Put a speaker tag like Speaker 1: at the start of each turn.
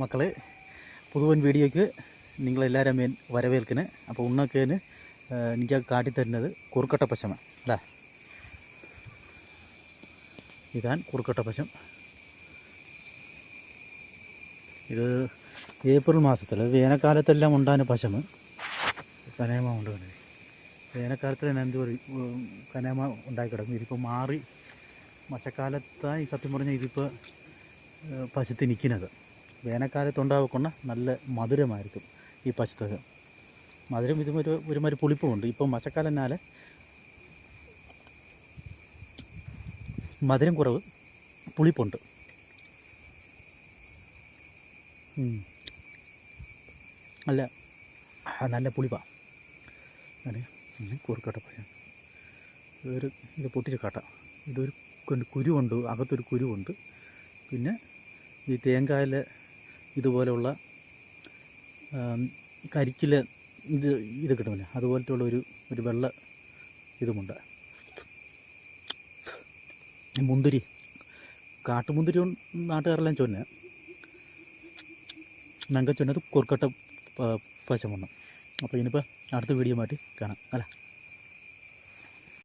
Speaker 1: മക്കളെ, പുതുവൻ വീഡിയോയ്ക്ക് നിങ്ങളെല്ലാവരും വരവേൽക്കുന്നത്. അപ്പോൾ ഉണ്ണക്കേന് എനിക്ക് കാട്ടിത്തരുന്നത് കുറുക്കട്ട പശമ അല്ലേ. ഇതാണ് കുറുക്കട്ട പശം. ഇത് ഏപ്രിൽ മാസത്തിൽ വേനൽക്കാലത്തെല്ലാം ഉണ്ടാകുന്ന പശമ് കനേമ ഉണ്ട്. വേനൽക്കാലത്തിൽ തന്നെ എന്ത് കനേമ ഉണ്ടാക്കി കിടക്കും. ഇതിപ്പോൾ മാറി മഴക്കാലത്തായി സത്യം പറഞ്ഞാൽ ഇതിപ്പോൾ പശുത്തി നിൽക്കുന്നത്. വേനൽക്കാലത്തുണ്ടാകൊണ്ട നല്ല മധുരമായിരിക്കും ഈ പശുത്തൊക്കെ. മധുരം ഇതും ഒരുമാതിരി പുളിപ്പുമുണ്ട്. ഇപ്പം മഴക്കാലനാൽ മധുരം കുറവ്, പുളിപ്പുണ്ട്. നല്ല പുളിപ്പാണ്. അങ്ങനെ കുറുക്കട്ട പശ ഇത് പൊട്ടിച്ച് കാട്ടാം. ഇതൊരു കുരുവുണ്ട്, അകത്തൊരു കുരുവുണ്ട്. പിന്നെ ഈ തേങ്ങയിൽ ഇതുപോലെയുള്ള കരിക്കിൽ ഇത് കിട്ടുമല്ലോ, അതുപോലത്തെ ഉള്ള ഒരു വെള്ള ഇതുമുണ്ട്. മുന്തിരി, കാട്ടുമുന്തിരി നാട്ടുകാരെല്ലാം ചൊന്ന ഞങ്ങൾക്ക് ചൊന്നത് കുറുക്കട്ട പശമുണ്ട്. അപ്പോൾ ഇനിയിപ്പോൾ അടുത്ത വീഡിയോ മാറ്റി കാണാം അല്ലേ.